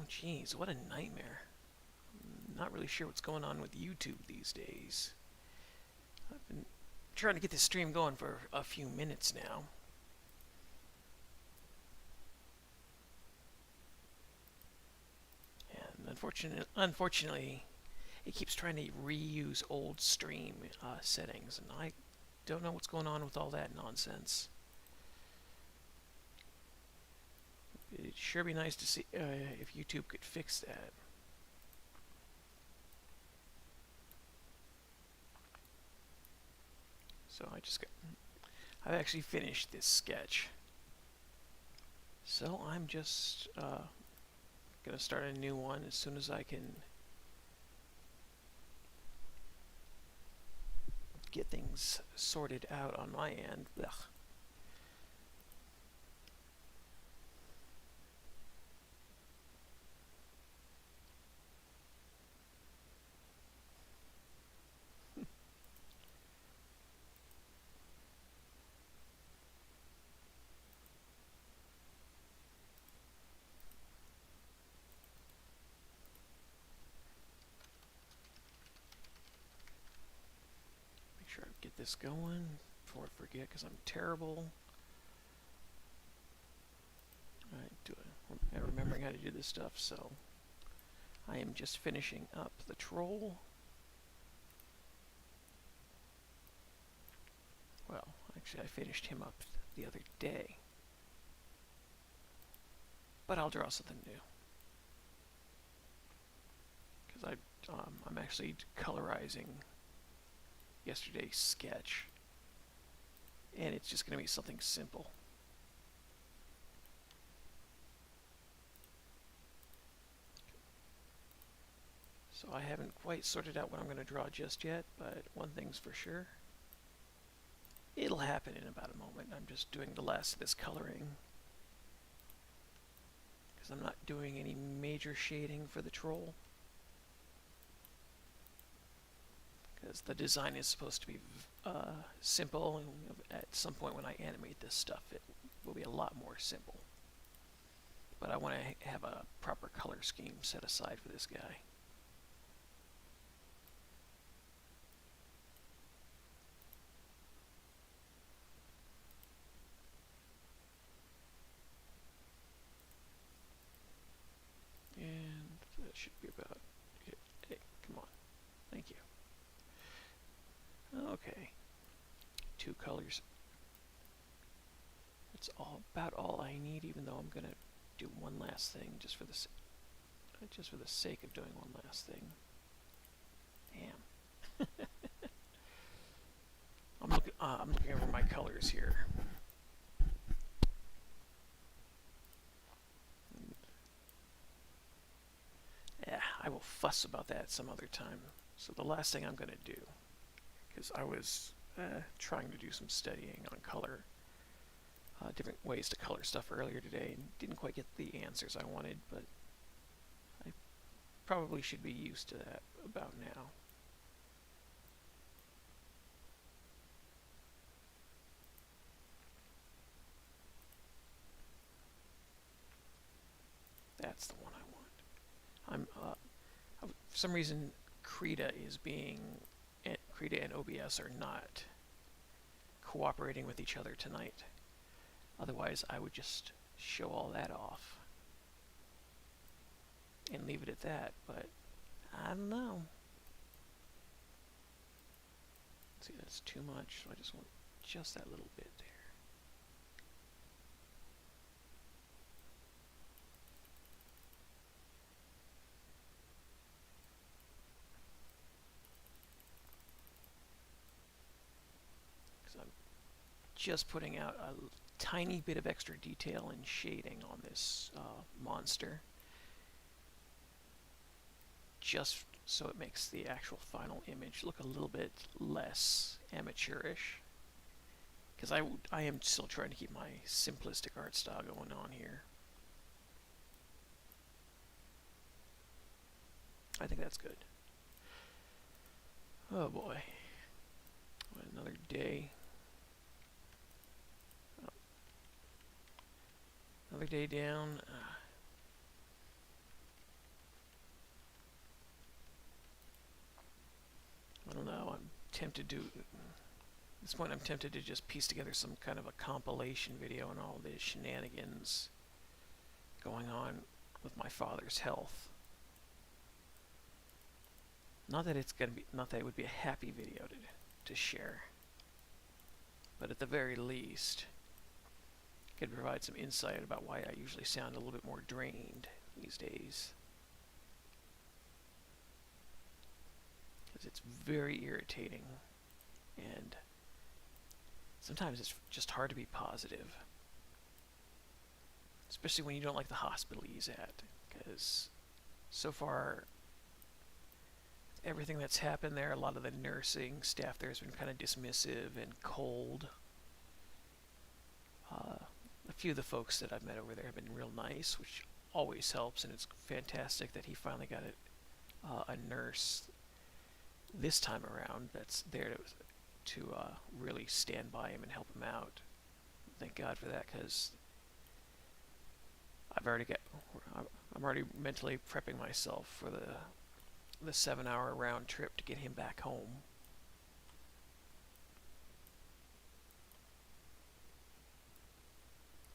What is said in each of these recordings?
Jeez, what a nightmare. I'm not really sure what's going on with YouTube these days. I've been trying to get this stream going for a few minutes now. And unfortunately, it keeps trying to reuse old stream settings, and I don't know what's going on with all that nonsense. It'd sure be nice to see if YouTube could fix that. So I've actually finished this sketch. So I'm just gonna start a new one as soon as I can get things sorted out on my end. Ugh. Make sure I get this going before I forget, because I'm terrible at remembering how to do this stuff. So I am just finishing up the troll. Well, actually I finished him up the other day. But I'll draw something new. Because I'm actually colorizing yesterday's sketch. And it's just going to be something simple. So I haven't quite sorted out what I'm going to draw just yet, but one thing's for sure. It'll happen in about a moment. I'm just doing the last of this coloring, because I'm not doing any major shading for the troll. Because the design is supposed to be simple, and at some point when I animate this stuff, it will be a lot more simple. But I want to have a proper color scheme set aside for this guy. And that should be about it. Hey, come on. Thank you. Okay. 2 colors. That's about all I need, even though I'm going to do one last thing just for the sake of doing one last thing. Damn. I'm looking over my colors here. Yeah, I will fuss about that some other time. So the last thing I'm going to do, because I was trying to do some studying on color, different ways to color stuff earlier today, and didn't quite get the answers I wanted, but I probably should be used to that about now. That's the one I want. For some reason, Krita and OBS are not cooperating with each other tonight. Otherwise, I would just show all that off and leave it at that, but I don't know. See, that's too much, so I just want just that little bit there. Because I'm just putting out a tiny bit of extra detail and shading on this monster, just so it makes the actual final image look a little bit less amateurish. Because I am still trying to keep my simplistic art style going on here. I think that's good. Oh boy. What another day. Another day down. tempted to, at this point I'm tempted to just piece together some kind of a compilation video on all the shenanigans going on with my father's health. Not that it would be a happy video to share, but at the very least, it could provide some insight about why I usually sound a little bit more drained these days. Because it's very irritating, and sometimes it's just hard to be positive. Especially when you don't like the hospital he's at, because so far, everything that's happened there, a lot of the nursing staff there has been kind of dismissive and cold. A few of the folks that I've met over there have been real nice, which always helps, and it's fantastic that he finally got a nurse this time around that's there to really stand by him and help him out. Thank God for that, because I'm already mentally prepping myself for the 7-hour round trip to get him back home.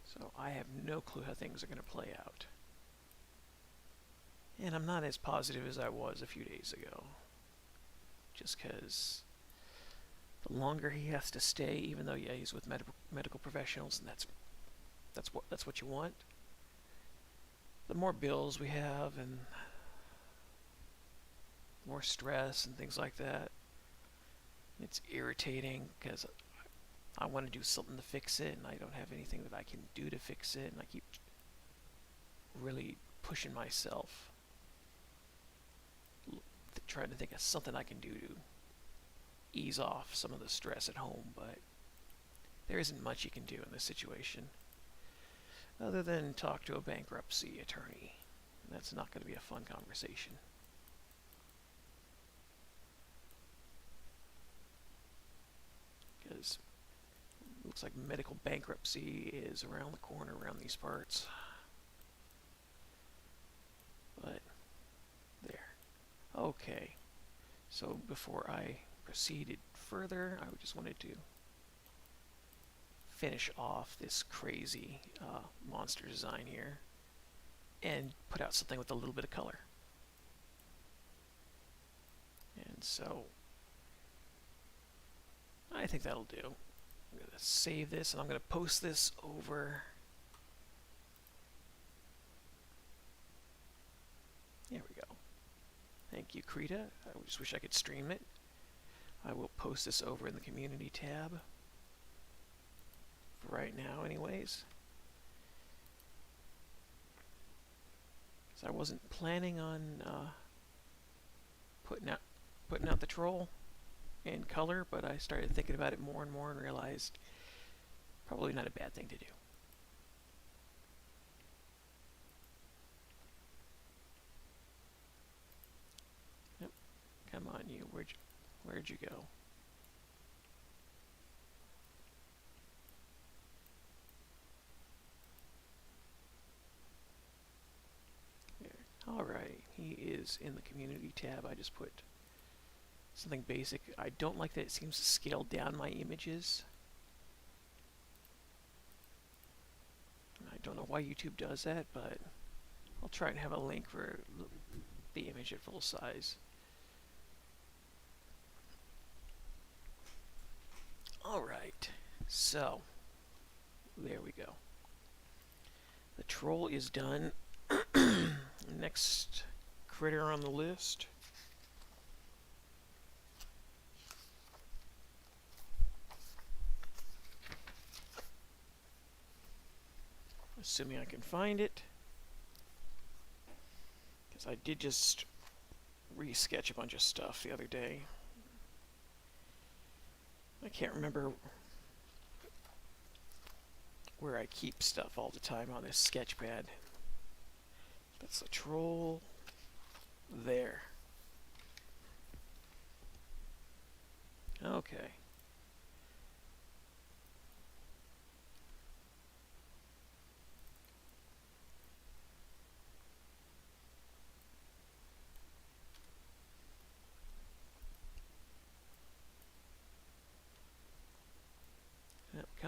So I have no clue how things are going to play out. And I'm not as positive as I was a few days ago. Just because the longer he has to stay, even though, yeah, he's with medical professionals, and that's what you want, the more bills we have and more stress and things like that. It's irritating because I want to do something to fix it, and I don't have anything that I can do to fix it, and I keep really pushing myself, trying to think of something I can do to ease off some of the stress at home, but there isn't much you can do in this situation other than talk to a bankruptcy attorney. That's not going to be a fun conversation. Because it looks like medical bankruptcy is around the corner around these parts. But there. Okay. So before I proceeded further, I just wanted to finish off this crazy monster design here and put out something with a little bit of color. And so I think that'll do. I'm going to save this, and I'm going to post this over. There we go. Thank you, Krita. I just wish I could stream it. I will post this over in the community tab. For right now, anyways. Because I wasn't planning on putting out the troll in color, but I started thinking about it more and more and realized probably not a bad thing to do. Yep. Come on, you. Where'd you go? There. Alright, he is in the community tab. I just put something basic. I don't like that it seems to scale down my images. I don't know why YouTube does that, but I'll try and have a link for the image at full size. Alright, so there we go. The troll is done. Next critter on the list. Assuming I can find it. Because I did just re-sketch a bunch of stuff the other day. I can't remember where I keep stuff all the time on this sketch pad. That's the troll. There. Okay.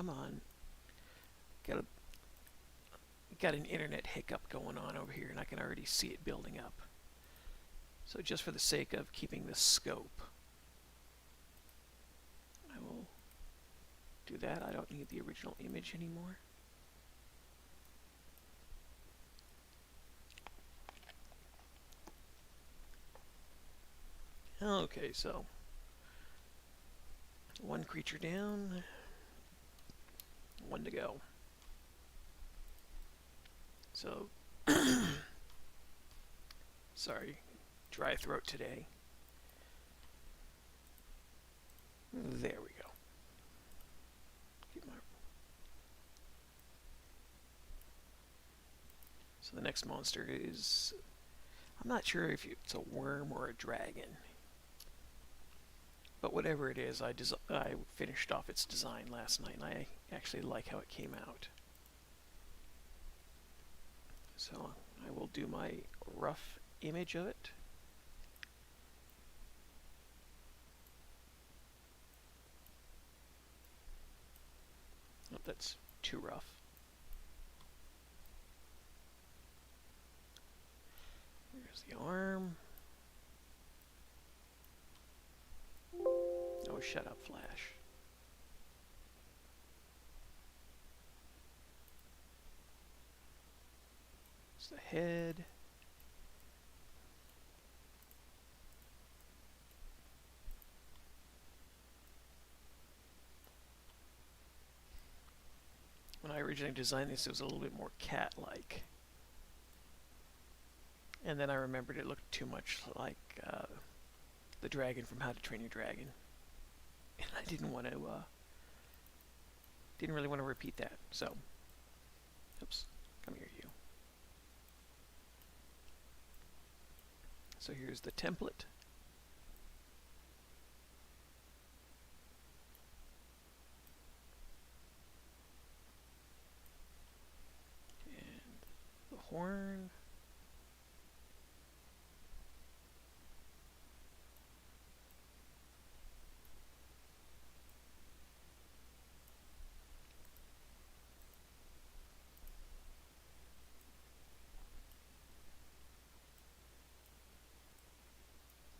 come on. Got an internet hiccup going on over here, and I can already see it building up. So just for the sake of keeping the scope, I will do that. I don't need the original image anymore. Okay, so one creature down, one to go. So, sorry, dry throat today. There we go. So the next monster is, I'm not sure if it's a worm or a dragon, but whatever it is, I finished off its design last night, and I actually like how it came out. So I will do my rough image of it. Oh, that's too rough. Here's the arm. Oh, shut up, Flash. It's the head. When I originally designed this, it was a little bit more cat-like. And then I remembered it looked too much like the dragon from How to Train Your Dragon. And I didn't really want to repeat that. So, oops, come here, you. So here's the template. And the horn.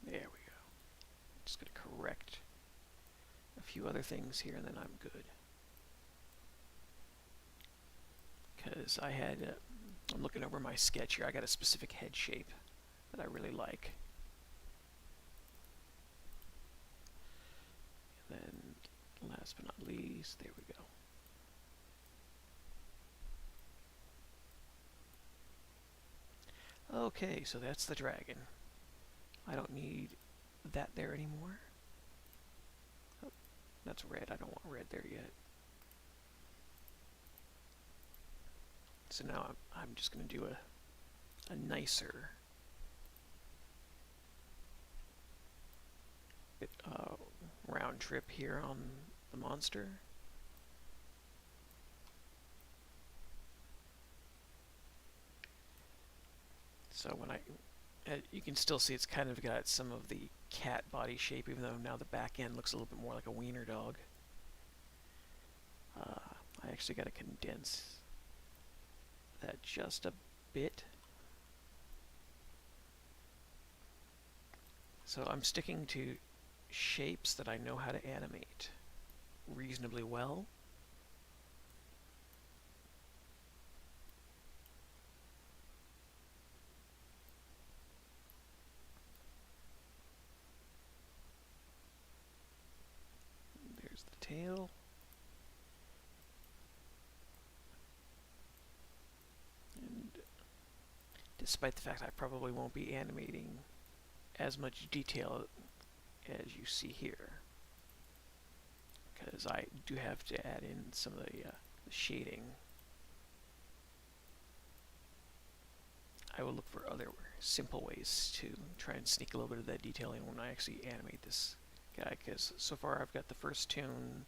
There we go. Just going to correct a few other things here, and then I'm good. Because I'm looking over my sketch here, I got a specific head shape that I really like. And then, last but not least, there we go. Okay, so that's the dragon. I don't need that there anymore. Oh, that's red. I don't want red there yet. So now I'm just going to do a nicer round trip here on the monster. So when you can still see it's kind of got some of the cat body shape, even though now the back end looks a little bit more like a wiener dog. I actually got to condense that just a bit. So I'm sticking to shapes that I know how to animate reasonably well. There's the tail. And despite the fact I probably won't be animating as much detail as you see here, because I do have to add in some of the shading. I will look for other simple ways to try and sneak a little bit of that detail in when I actually animate this guy, because so far I've got the first tune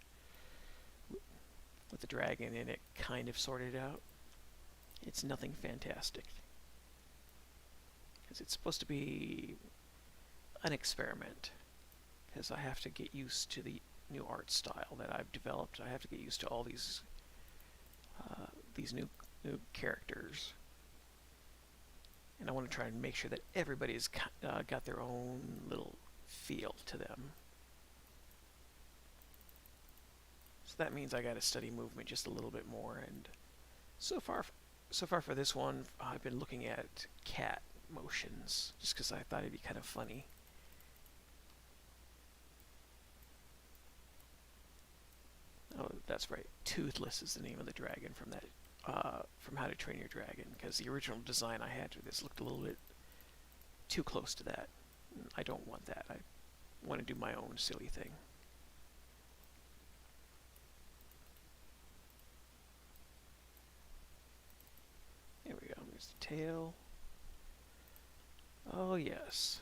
with the dragon in it kind of sorted out. It's nothing fantastic, because it's supposed to be an experiment, because I have to get used to the new art style that I've developed. I have to get used to all these new characters, and I want to try and make sure that everybody's got their own little feel to them. So that means I got to study movement just a little bit more. And so far for this one, I've been looking at cat motions just because I thought it'd be kind of funny. Oh, that's right. Toothless is the name of the dragon from that, from How to Train Your Dragon. Because the original design I had for this looked a little bit too close to that. I don't want that. I want to do my own silly thing. There we go. There's the tail. Oh yes.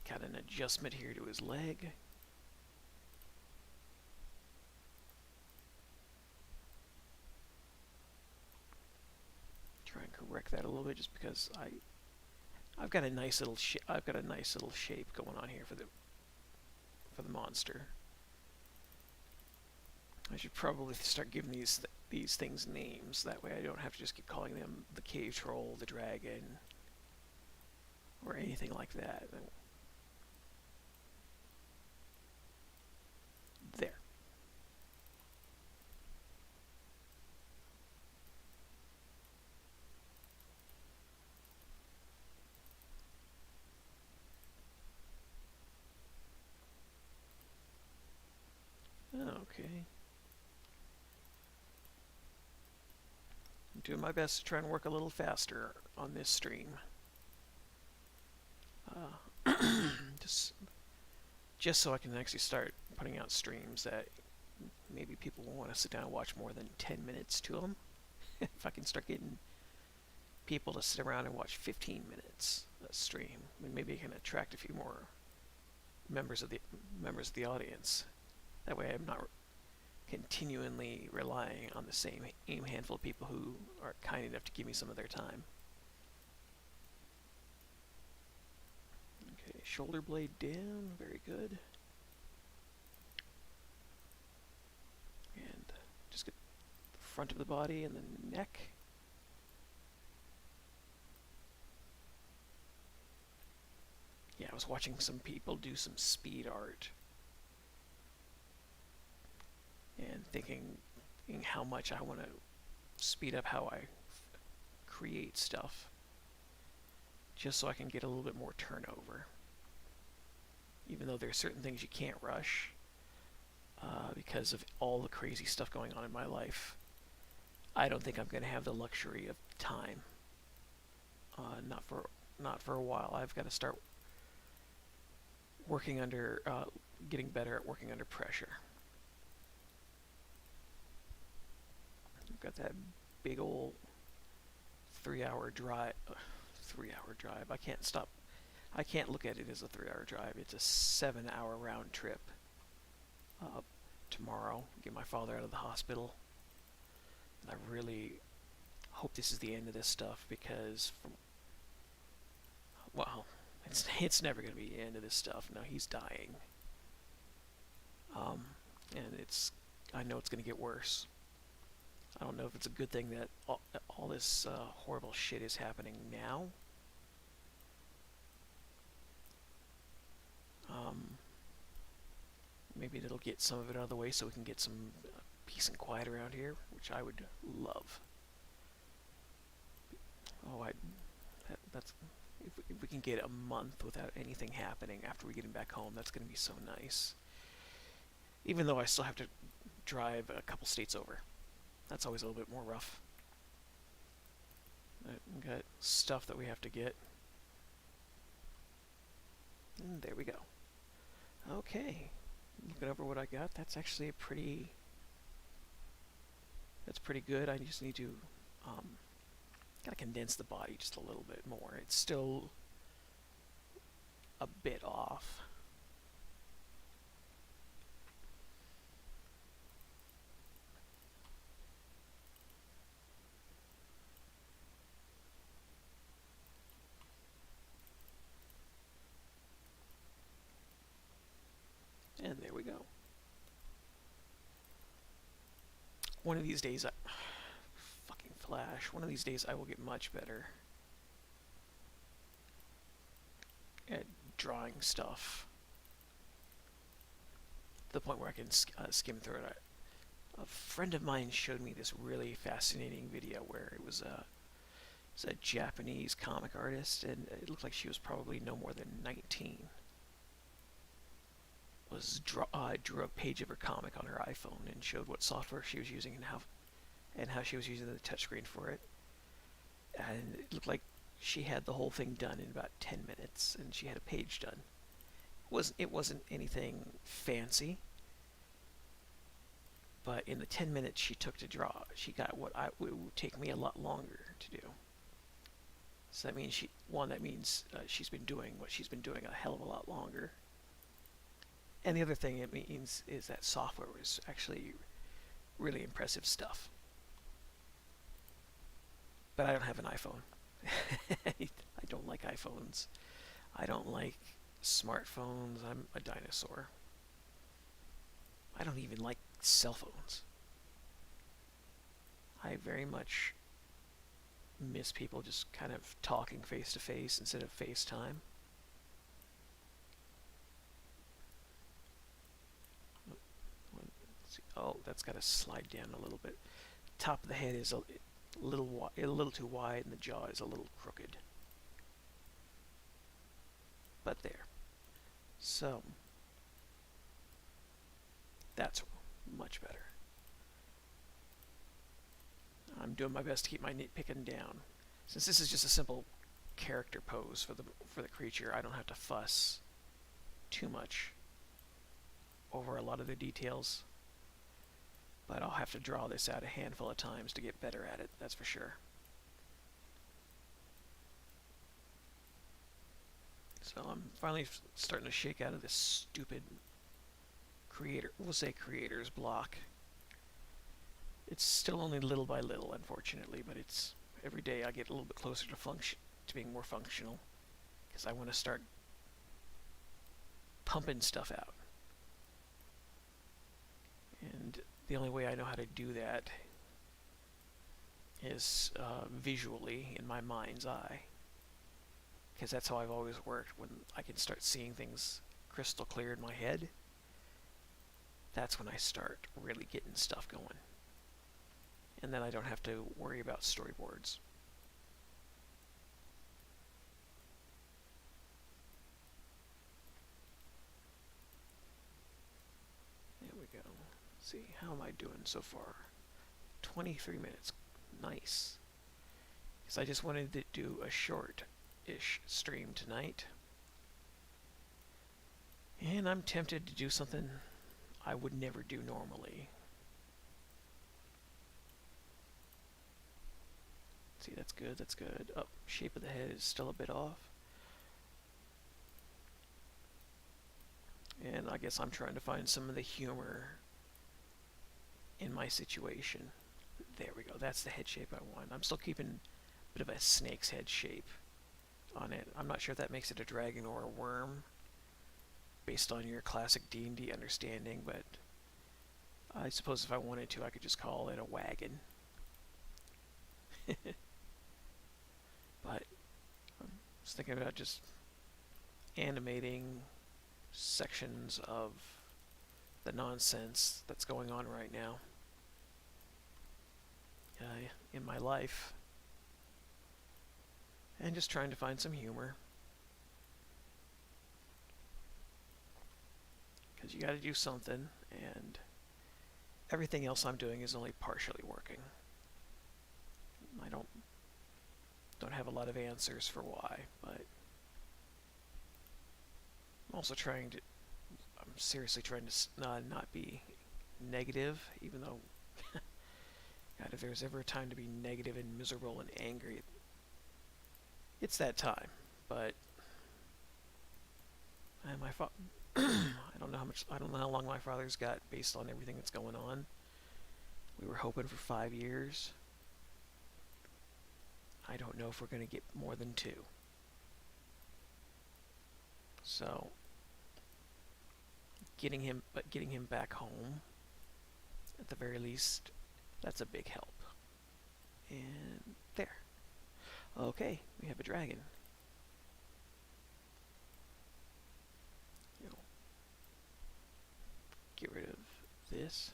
Got an adjustment here to his leg. Try and correct that a little bit, just because I've got a nice little shape going on here for the monster. I should probably start giving these things names. That way I don't have to just keep calling them the cave troll, the dragon, or anything like that. There. Okay. I'm doing my best to try and work a little faster on this stream. Just so I can actually start putting out streams that maybe people won't want to sit down and watch more than 10 minutes to them. If I can start getting people to sit around and watch 15 minutes a stream, maybe I can attract a few more members of the audience. That way I'm not continually relying on the same handful of people who are kind enough to give me some of their time. Okay, shoulder blade down, very good. And just get the front of the body and the neck. Yeah, I was watching some people do some speed art and thinking how much I want to speed up how I create stuff, just so I can get a little bit more turnover. Even though there's certain things you can't rush because of all the crazy stuff going on in my life, I don't think I'm going to have the luxury of time. Not for a while. I've got to start working under, getting better at working under pressure. I've got that big old 3-hour drive. I can't stop. I can't look at it as a 3-hour drive. It's a 7-hour round trip. Tomorrow, get my father out of the hospital. And I really hope this is the end of this stuff, because, well, it's never going to be the end of this stuff. No, he's dying. And I know it's going to get worse. I don't know if it's a good thing that all this horrible shit is happening now. Maybe it'll get some of it out of the way so we can get some peace and quiet around here, which I would love. Oh, that's if we can get a month without anything happening after we get him back home, that's going to be so nice. Even though I still have to drive a couple states over. That's always a little bit more rough. We've got stuff that we have to get. And there we go. Okay. Looking over what I got, that's actually that's pretty good. I just need to gotta condense the body just a little bit more. It's still a bit off. And there one of these days, fucking Flash, one of these days I will get much better at drawing stuff to the point where I can skim through it. A friend of mine showed me this really fascinating video where it was a Japanese comic artist, and it looked like she was probably no more than 19. Drew a page of her comic on her iPhone and showed what software she was using and how she was using the touchscreen for it. And it looked like she had the whole thing done in about 10 minutes, and she had a page done. It wasn't anything fancy, but in the 10 minutes she took to draw, she got what it would take me a lot longer to do. So that means she's been doing what she's been doing a hell of a lot longer. And the other thing it means is that software was actually really impressive stuff. But I don't have an iPhone. I don't like iPhones. I don't like smartphones. I'm a dinosaur. I don't even like cell phones. I very much miss people just kind of talking face to face instead of FaceTime. Oh, that's got to slide down a little bit. Top of the head is a little too wide, and the jaw is a little crooked. But there. So that's much better. I'm doing my best to keep my nitpicking down. Since this is just a simple character pose for the creature, I don't have to fuss too much over a lot of the details. But I'll have to draw this out a handful of times to get better at it, that's for sure. So I'm finally starting to shake out of this stupid creator's block. It's still only little by little, unfortunately, but it's every day I get a little bit closer to being more functional, because I want to start pumping stuff out. And the only way I know how to do that is visually in my mind's eye, because that's how I've always worked. When I can start seeing things crystal clear in my head, that's when I start really getting stuff going. And then I don't have to worry about storyboards. There we go. Let's see, how am I doing so far? 23 minutes. Nice. Because I just wanted to do a short-ish stream tonight. And I'm tempted to do something I would never do normally. See, that's good, that's good. Oh, shape of the head is still a bit off. And I guess I'm trying to find some of the humor in my situation. There we go, that's the head shape I want. I'm still keeping a bit of a snake's head shape on it. I'm not sure if that makes it a dragon or a worm, based on your classic D&D understanding, but I suppose if I wanted to, I could just call it a wagon. But I was thinking about just animating sections of the nonsense that's going on right now in my life, and just trying to find some humor, because you got to do something, and everything else I'm doing is only partially working. I don't have a lot of answers for why, but I'm seriously trying to not be negative, even though God, if there's ever a time to be negative and miserable and angry, it's that time. But I don't know how long my father's got based on everything that's going on. We were hoping for 5 years. I don't know if we're going to get more than 2. So, getting him back home, at the very least, That's a big help. And there. Okay, we have a dragon. You know, get rid of this.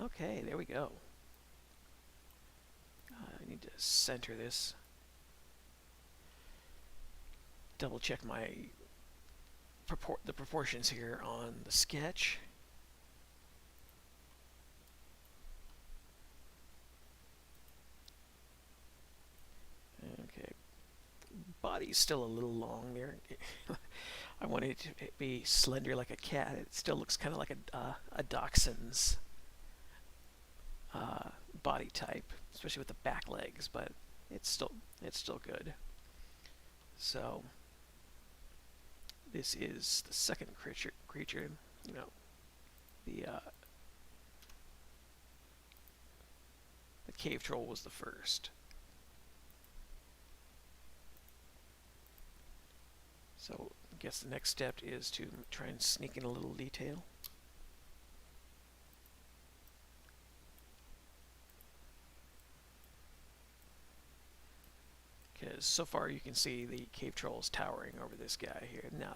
Okay, there we go. I need to center this. Double check the proportions here on the sketch. Okay, body's still a little long there. I wanted it to be slender like a cat. It still looks kind of like a dachshund's body type, especially with the back legs, but it's still good. So this is the second creature. You know, the cave troll was the first. So I guess the next step is to try and sneak in a little detail. Because so far you can see the cave trolls towering over this guy here. Now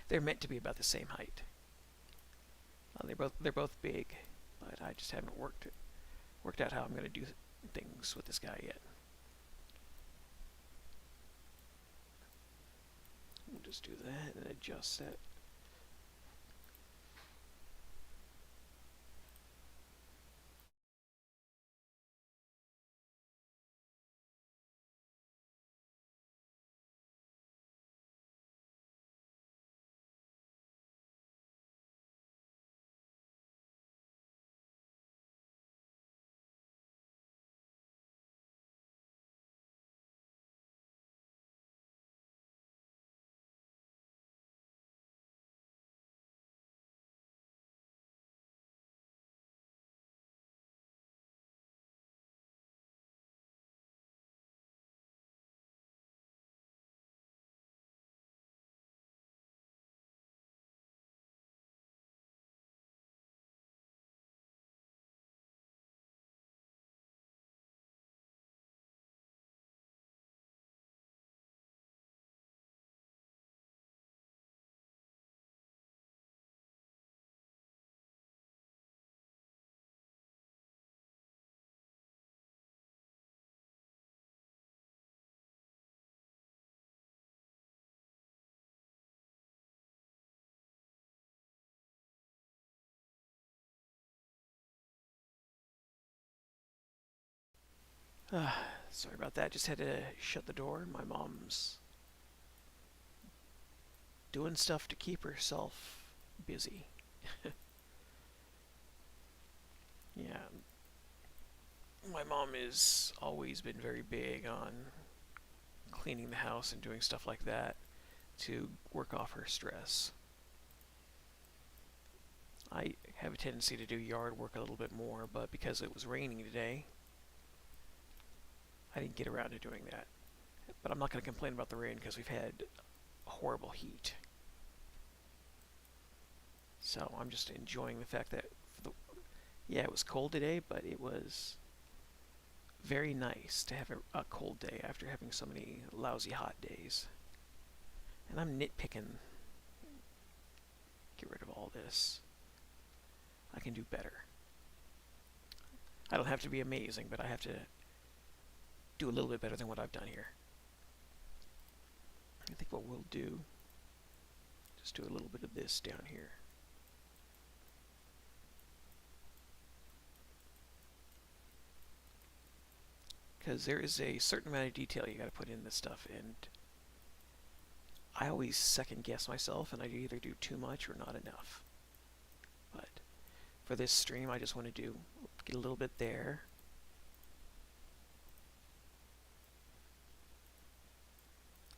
they're meant to be about the same height. They're both big, but I just haven't worked out how I'm going to do things with this guy yet. We'll just do that and adjust that. Sorry about that. Just had to shut the door. My mom's doing stuff to keep herself busy. Yeah, my mom has always been very big on cleaning the house and doing stuff like that to work off her stress. I have a tendency to do yard work a little bit more, but because it was raining today, I didn't get around to doing that. But I'm not going to complain about the rain because we've had horrible heat. So I'm just enjoying the fact that, yeah, it was cold today, but it was very nice to have a cold day after having so many lousy hot days. And I'm nitpicking. Get rid of all this. I can do better. I don't have to be amazing, but I have to do a little bit better than what I've done here. I think what we'll do, just do a little bit of this down here. Because there is a certain amount of detail you got to put in this stuff, and I always second guess myself, and I either do too much or not enough. But for this stream, I just want to get a little bit there.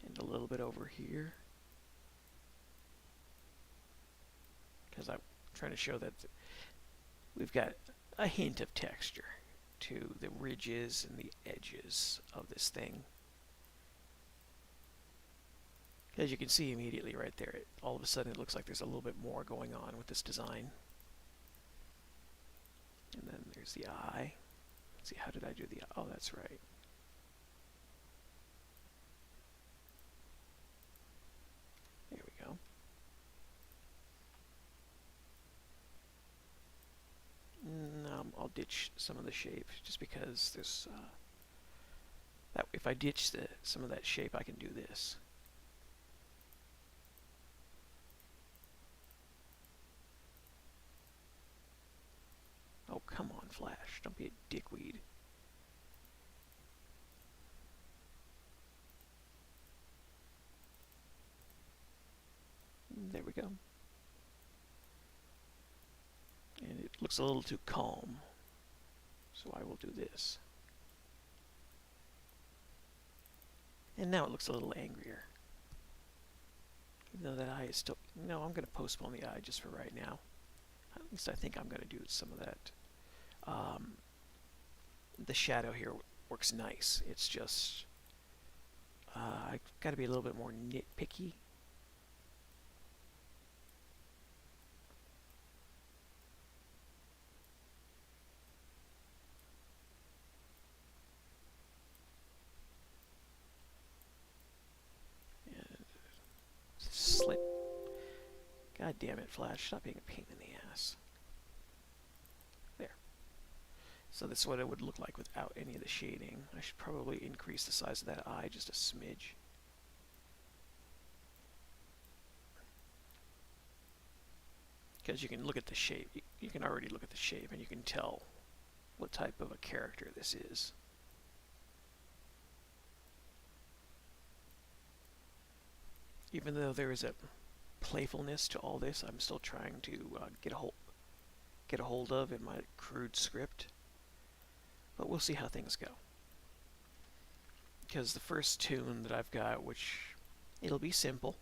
And a little bit over here. Because I'm trying to show that we've got a hint of texture to the ridges and the edges of this thing. As you can see immediately right there, all of a sudden it looks like there's a little bit more going on with this design. And then there's the eye. Let's see, how did I do the eye? Oh, that's right. There we go. I'll ditch some of the shape just because there's that if I ditch some of that shape, I can do this. Oh, come on, Flash. Don't be a dickweed. There we go. And it looks a little too calm, so I will do this. And now it looks a little angrier. Even though that eye is still... No, I'm going to postpone the eye just for right now. At least I think I'm going to do some of that. The shadow here works nice. It's just... I've got to be a little bit more nitpicky. Slip. God damn it, Flash. Stop being a pain in the ass. There. So this is what it would look like without any of the shading. I should probably increase the size of that eye just a smidge. Because you can look at the shape. You can already look at the shape and you can tell what type of a character this is. Even though there is a playfulness to all this, I'm still trying to get a hold of in my crude script. But we'll see how things go. Because the first tune that I've got, which it'll be simple.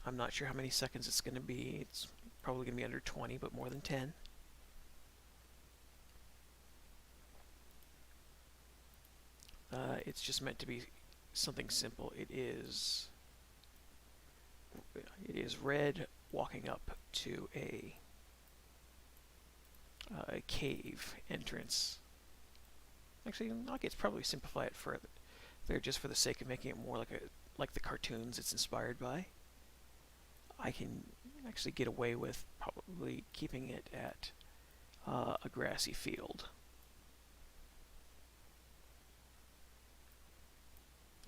I'm not sure how many seconds it's going to be. It's probably going to be under 20, but more than 10. It's just meant to be something simple. It is Red walking up to a cave entrance. Actually, it's probably simplify it further there just for the sake of making it more like the cartoons it's inspired by. I can actually get away with probably keeping it at a grassy field.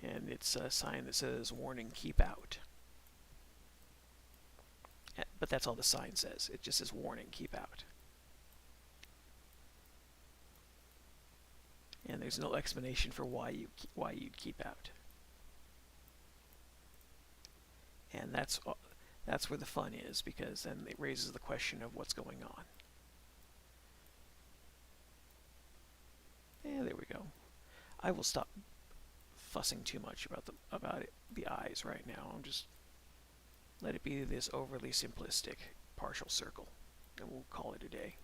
And it's a sign that says, "Warning, keep out." But that's all the sign says. It just says, "Warning, keep out." And there's no explanation for why you'd keep out. And that's where the fun is, because then it raises the question of what's going on. Yeah, there we go. I will stop fussing too much about the eyes right now. I'm just let it be this overly simplistic partial circle, and we'll call it a day.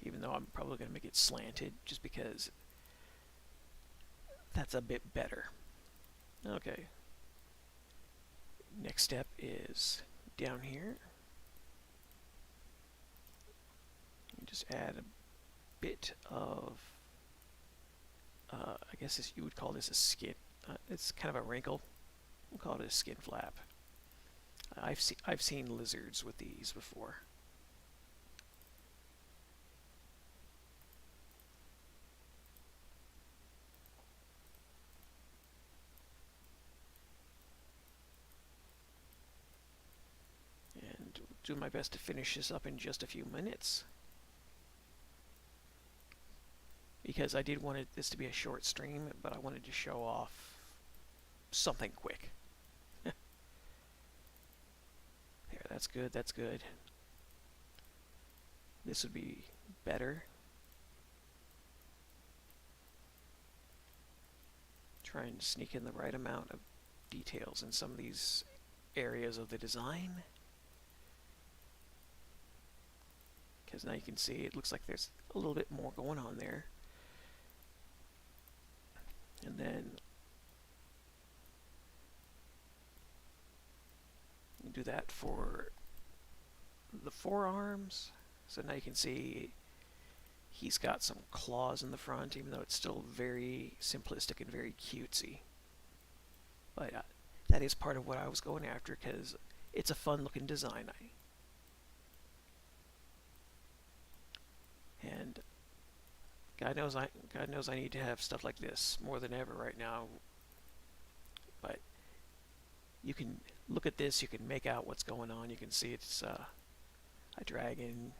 Even though I'm probably going to make it slanted, just because that's a bit better. Okay. Next step is down here. You just add a bit of, I guess you would call this a skin. It's kind of a wrinkle. We'll call it a skin flap. I've seen lizards with these before. And do my best to finish this up in just a few minutes. Because I did want this to be a short stream, but I wanted to show off something quick. There, that's good, that's good. This would be better. Trying to sneak in the right amount of details in some of these areas of the design. Because now you can see it looks like there's a little bit more going on there. And then do that for the forearms. So now you can see he's got some claws in the front, even though it's still very simplistic and very cutesy. But that is part of what I was going after, because it's a fun looking design. And God knows I need to have stuff like this more than ever right now. But you can look at this, you can make out what's going on. You can see it's a dragon,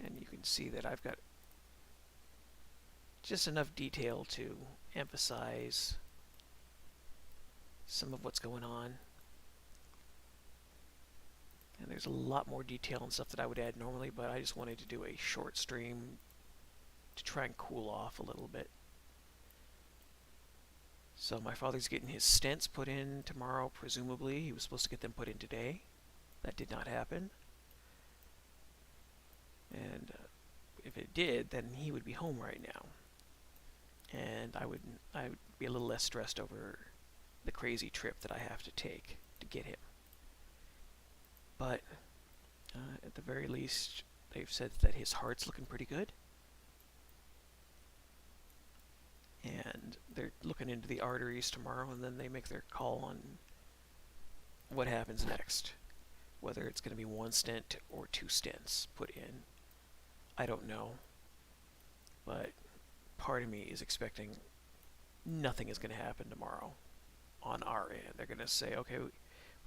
and you can see that I've got just enough detail to emphasize some of what's going on. And there's a lot more detail and stuff that I would add normally, but I just wanted to do a short stream to try and cool off a little bit. So my father's getting his stents put in tomorrow, presumably. He was supposed to get them put in today. That did not happen. And if it did, then he would be home right now. And I would be a little less stressed over the crazy trip that I have to take to get him. But at the very least, they've said that his heart's looking pretty good. And they're looking into the arteries tomorrow, and then they make their call on what happens next. Whether it's going to be 1 stent or 2 stents put in, I don't know. But part of me is expecting nothing is going to happen tomorrow on our end. They're going to say, okay,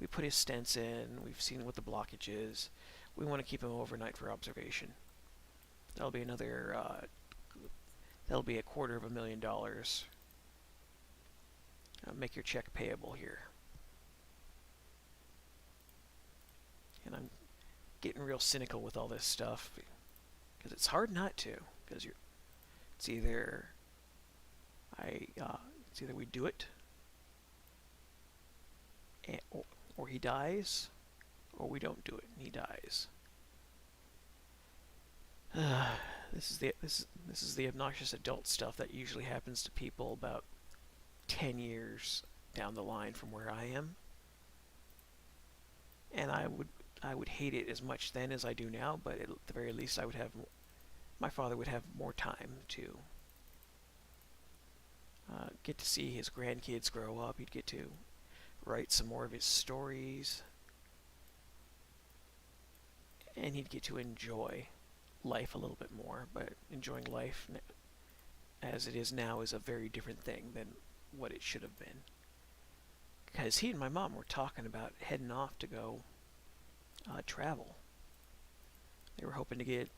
we put his stents in, we've seen what the blockage is, we want to keep him overnight for observation. That'll be another, that'll be $250,000. Make your check payable here. And I'm getting real cynical with all this stuff, because it's hard not to, because it's either we do it, or he dies, or we don't do it and he dies. This is the obnoxious adult stuff that usually happens to people about 10 years down the line from where I am. And I would hate it as much then as I do now, but at the very least my father would have more time to get to see his grandkids grow up. He'd get to write some more of his stories, and he'd get to enjoy life a little bit more. But enjoying life as it is now is a very different thing than what it should have been, because he and my mom were talking about heading off to go travel. They were hoping to get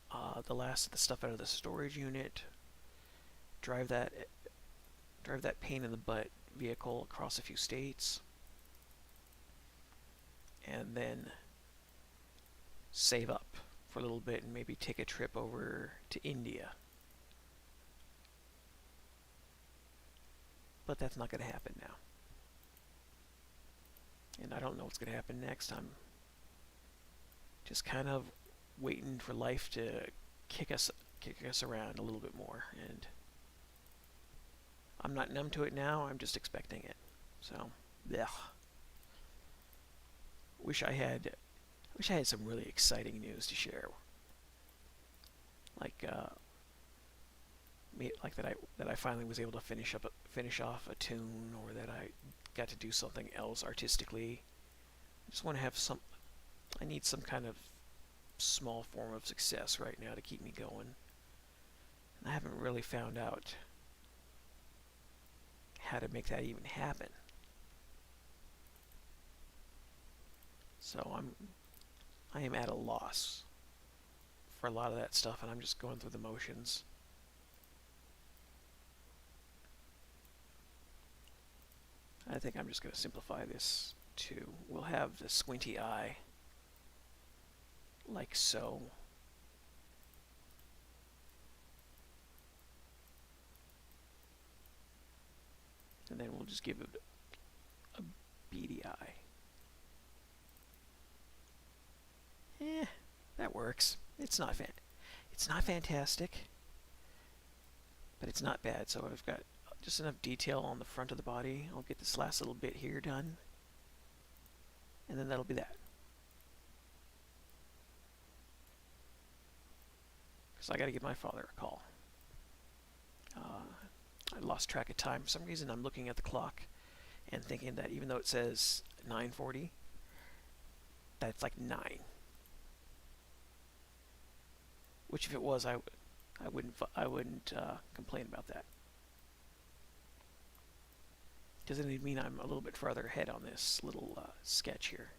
the last of the stuff out of the storage unit, drive that pain in the butt vehicle across a few states, and then save up for a little bit and maybe take a trip over to India. But that's not going to happen now. And I don't know what's going to happen next. I'm just kind of waiting for life to kick us around a little bit more. And I'm not numb to it now. I'm just expecting it. So, yeah. Wish I had some really exciting news to share. Like that I finally was able to finish off a tune, or that I got to do something else artistically. I just want to have I need some kind of small form of success right now to keep me going. And I haven't really found out how to make that even happen. So I am at a loss for a lot of that stuff, and I'm just going through the motions. I think I'm just going to simplify this to, we'll have the squinty eye like so. And then we'll just give it a beady eye. That works. It's not fantastic, but it's not bad. So I've got just enough detail on the front of the body. I'll get this last little bit here done, and then that'll be that. because I got to give my father a call. I lost track of time. For some reason, I'm looking at the clock and thinking that even though it says 9:40, that's like 9. Which, if it was, I wouldn't complain about that. Doesn't it mean I'm a little bit farther ahead on this little sketch here?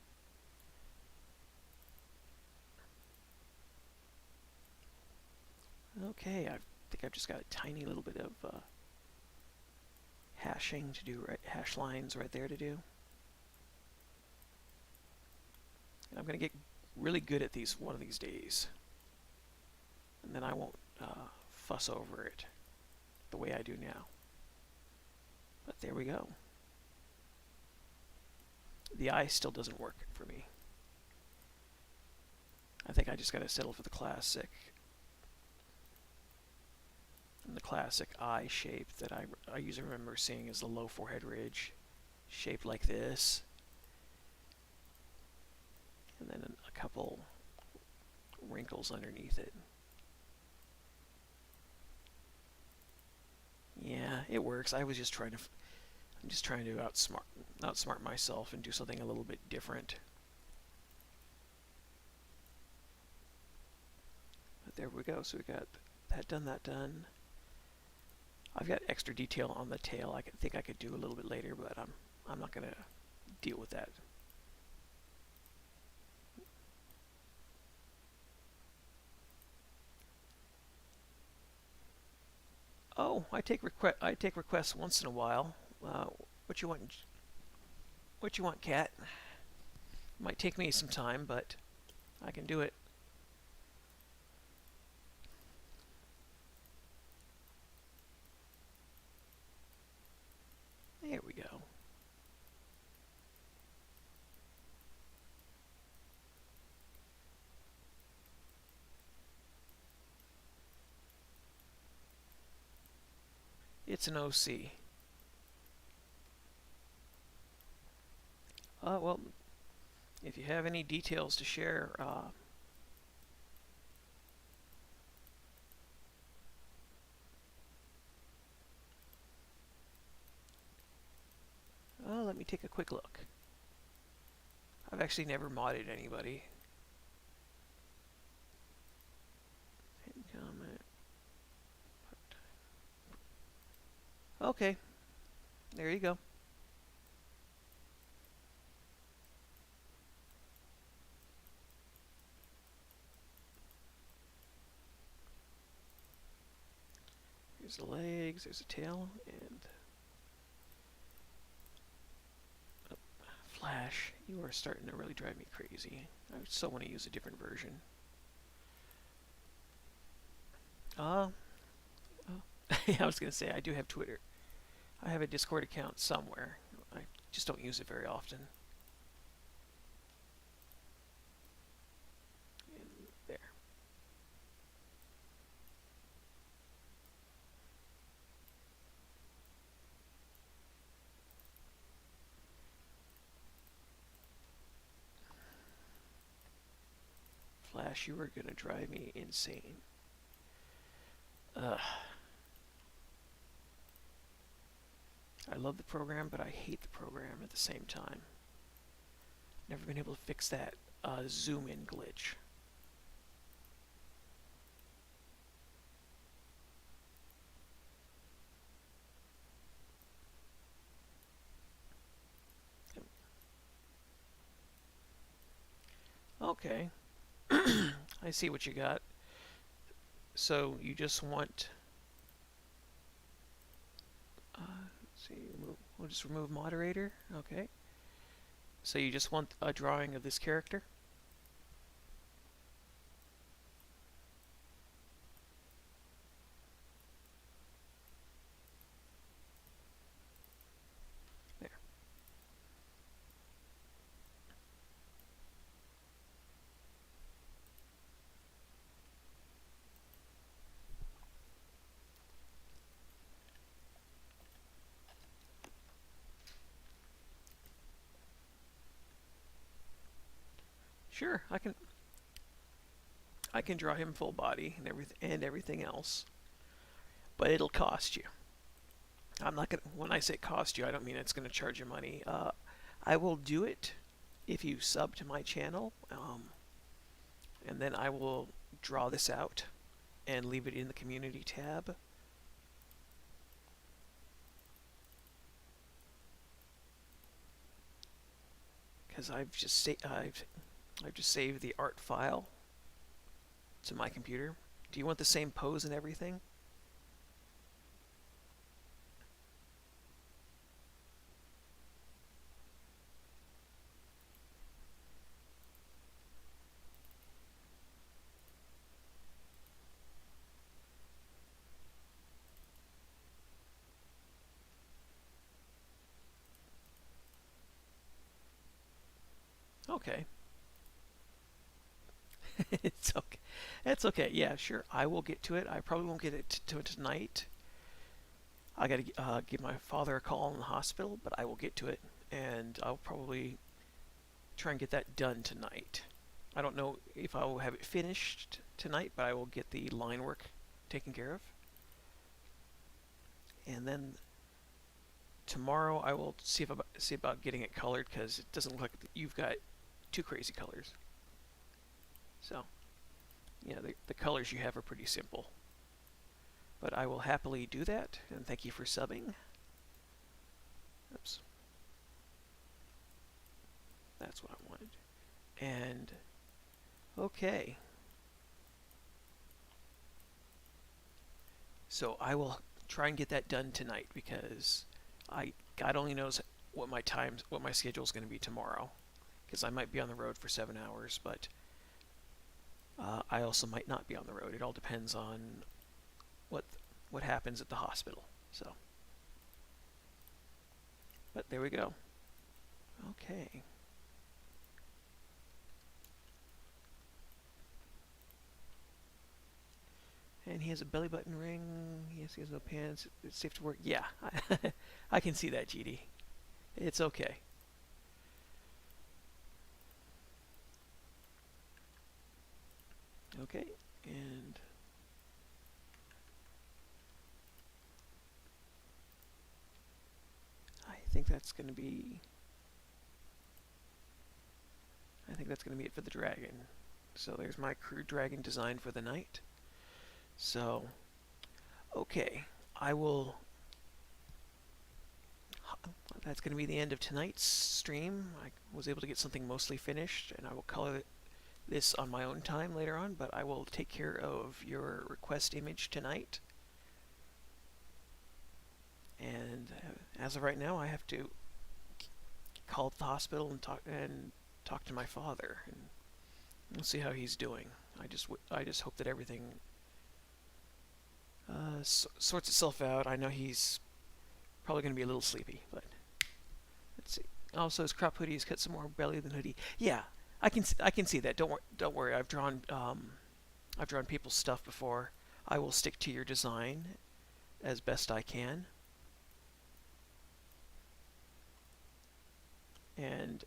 Okay, I think I've just got a tiny little bit of hashing to do, right? Hash lines right there to do. And I'm going to get really good at these one of these days. And then I won't fuss over it the way I do now. But there we go. The eye still doesn't work for me. I think I just got to settle for the classic. And the classic eye shape that I usually remember seeing as the low forehead ridge, shaped like this. And then a couple wrinkles underneath it. Yeah, it works. I was just trying to, I'm just trying to outsmart myself and do something a little bit different. But there we go. So we got that done, that done. I've got extra detail on the tail. I think I could do a little bit later, but I'm not going to deal with that. Oh, I take requests once in a while. What you want? What you want, cat? Might take me some time, but I can do it. There we go. It's an OC. Well, if you have any details to share, let me take a quick look. I've actually never modded anybody. Comment. Okay, there you go. There's the legs, there's a tail, and Flash, you are starting to really drive me crazy. I so want to use a different version. I was going to say, I do have Twitter. I have a Discord account somewhere. I just don't use it very often. And there. Flash, you are going to drive me insane. I love the program, but I hate the program at the same time. Never been able to fix that zoom in glitch. Okay. I see what you got. So you just want, let's see, we'll just remove moderator. Okay. So you just want a drawing of this character? There. Sure, I can I can draw him full body and everything else, but it'll cost you. I'm not gonna. When I say cost you, I don't mean it's gonna charge you money. I will do it if you sub to my channel, and then I will draw this out and leave it in the community tab. Because I've just saved the art file to my computer. Do you want the same pose and everything? Okay. It's okay. That's okay. Yeah, sure. I will get to it. I probably won't get it to it tonight. I got to give my father a call in the hospital, but I will get to it, and I'll probably try and get that done tonight. I don't know if I will have it finished tonight, but I will get the line work taken care of. And then tomorrow I will see about getting it colored, because it doesn't look like you've got too crazy colors. So, yeah, the colors you have are pretty simple. But I will happily do that, and thank you for subbing. Oops. That's what I wanted. And, okay. So I will try and get that done tonight, because God only knows what my schedule is going to be tomorrow, because I might be on the road for 7 hours, but I also might not be on the road. It all depends on what happens at the hospital. So, but there we go. Okay. And he has a belly button ring. Yes, he has no pants. It's safe to work. Yeah, I can see that, GD. It's okay. Okay, and I think that's going to be it for the dragon. So there's my crew dragon design for the night. So, okay, that's going to be the end of tonight's stream. I was able to get something mostly finished, and I will color this on my own time later on, but I will take care of your request image tonight. And as of right now, I have to call up the hospital and talk to my father, and we'll see how he's doing. I just hope that everything sorts itself out. I know he's probably going to be a little sleepy, but let's see. Also, his crop hoodie has cut some more belly than hoodie. Yeah, I can see that. Don't worry. I've drawn people's stuff before. I will stick to your design as best I can. And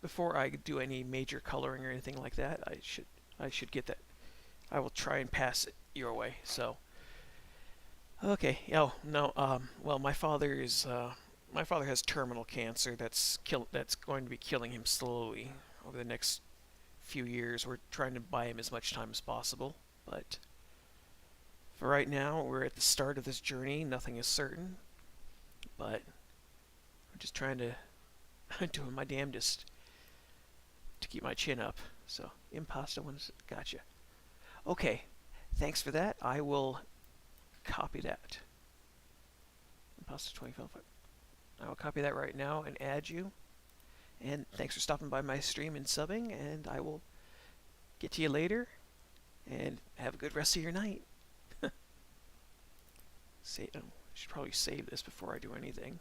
before I do any major coloring or anything like that, I should get that. I will try and pass it your way. So, okay. Oh no. Well, my father has terminal cancer that's going to be killing him slowly over the next few years. We're trying to buy him as much time as possible, but for right now, we're at the start of this journey. Nothing is certain, but I'm just trying to doing my damnedest to keep my chin up. So, impasta ones, gotcha. Okay, thanks for that. I will copy that. Impasta 25. I will copy that right now and add you. And thanks for stopping by my stream and subbing, and I will get to you later. And have a good rest of your night. I should probably save this before I do anything.